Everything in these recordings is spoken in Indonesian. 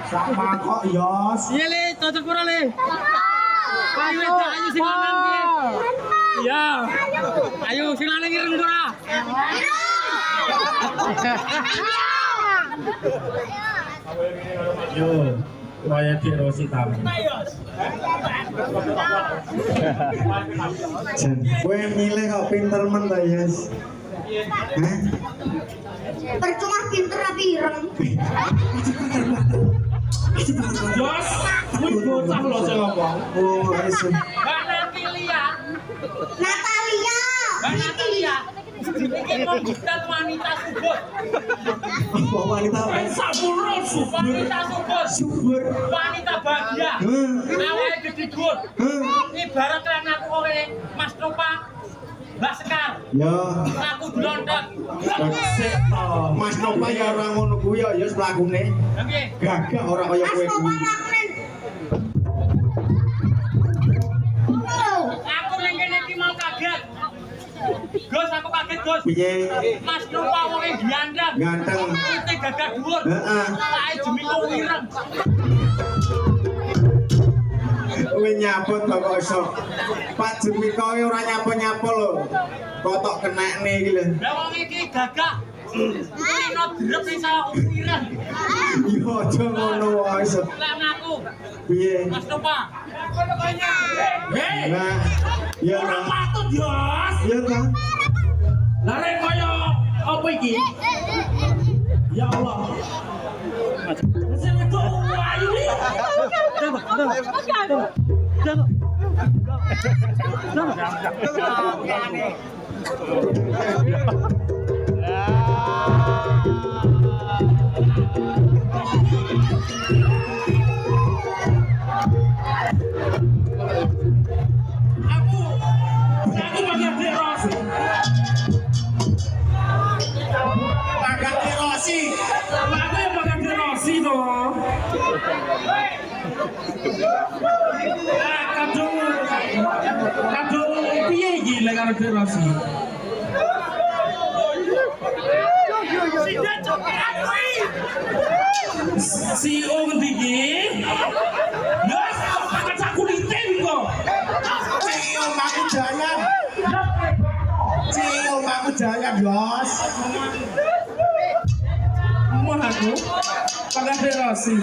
Sama kok Yos. Iya le, cocok pura le. Ayo ayo sing lanang piye? Iya. Ayo sing lanang ireng pura. Yo, waya di Rosi tamu. Kowe milih kok pinter men ta, Yes. Percuma pinter tapi ireng. Jos, kuwi bocah lho sing ngomong. Oh, wis. Mbak Natalia. Natalia. Iki Ini mau bukan wanita subur. Apa wanita apa? Sampurna subur. Wanita subur. Subur. Wanita bahagia. Awalnya didigur. Ibarat kalian aku oleh Mas Nopa, Mbak Sekar. Ya. Aku dilondok. Sik to. Mas Nova ya ora ngono kuwi ya mlakune. Oke. Gagah ora kaya kowe kuwi. Aku ning kene iki mau kaget. Gus, aku kaget, Gus. Piye? Mas Nopa wonge gandeng. Ganteng. Putih gagah dhuwur. Heeh. Sae jemiko wireng. Kowe nyabut kok iso. Pak Jemiko ora nyapa-nyapa lho. Kotok kenekne iki lho. Lah wong iki gagah. Kulino drep ning sawah wireng. Ya aja ngono wae iso. Lah aku. Piye? Mas Nopa. Hei, Nah, ya orang ta. patut Yos. Ya ta. Lah rek kaya apa iki? Ya Allah. Sing itu ayu iki. Aku pakai Derosi. Agak erosi. Aku yang pakai Derosi toh. Kadung piye iki lek karo Derosi? Si Om iki. Yes, kaca kulite kok. Cio aku jalan. Cio aku jalan, Yos. Mau aku pakai Derosi.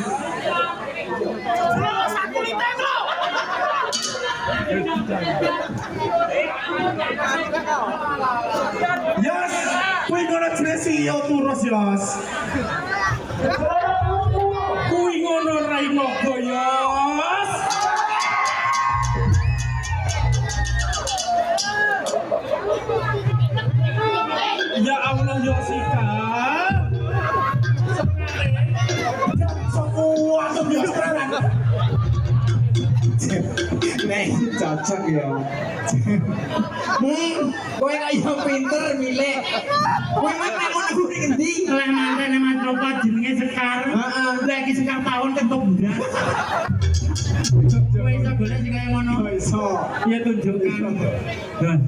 Yos, kowe ngono jenis yo turus Yos. Kowe ngono rai nogo Yos. Ya Allah Yosika. Semua tuh Yos keren. Nek cocok ya. Kowe kaya pinter milih. Kowe nek ngono kuwi ngendi? Lek manten Mas Ropa jenenge Sekar. Heeh. Lek iki Sekar tahun ketok budak. Kowe iso golek sing kaya ngono. Oh, iso. Ya tunjukkan. Nah.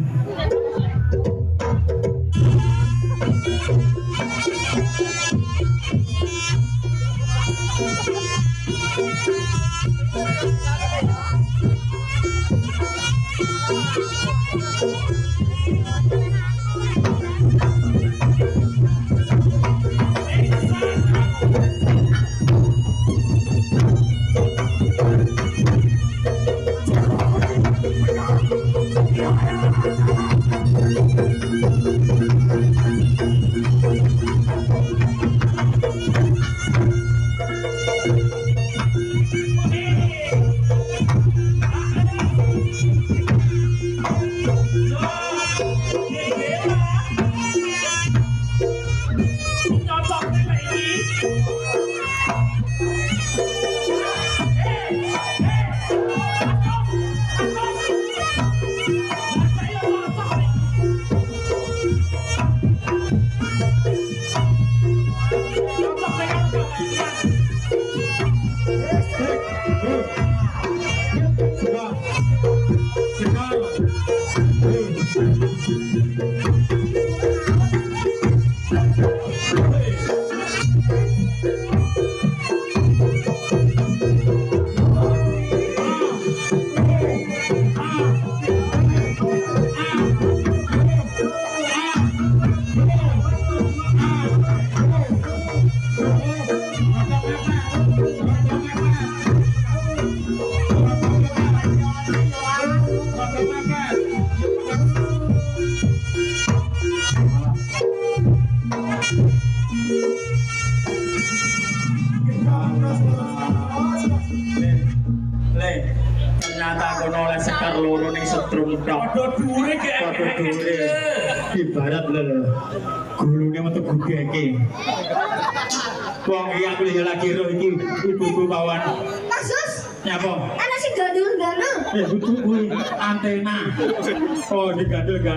ternyata kono oleh sekar loro ning setrum tok. Padha dhuwure ki Padha dhuwure. Ibarat lho. Gulune metu gudeke. Wong iki aku lagi ro iki ibu-ibu bawan. Kasus Nyapa? ana sing gandul-gandul. Kudu kuwi antena. Oh, digandel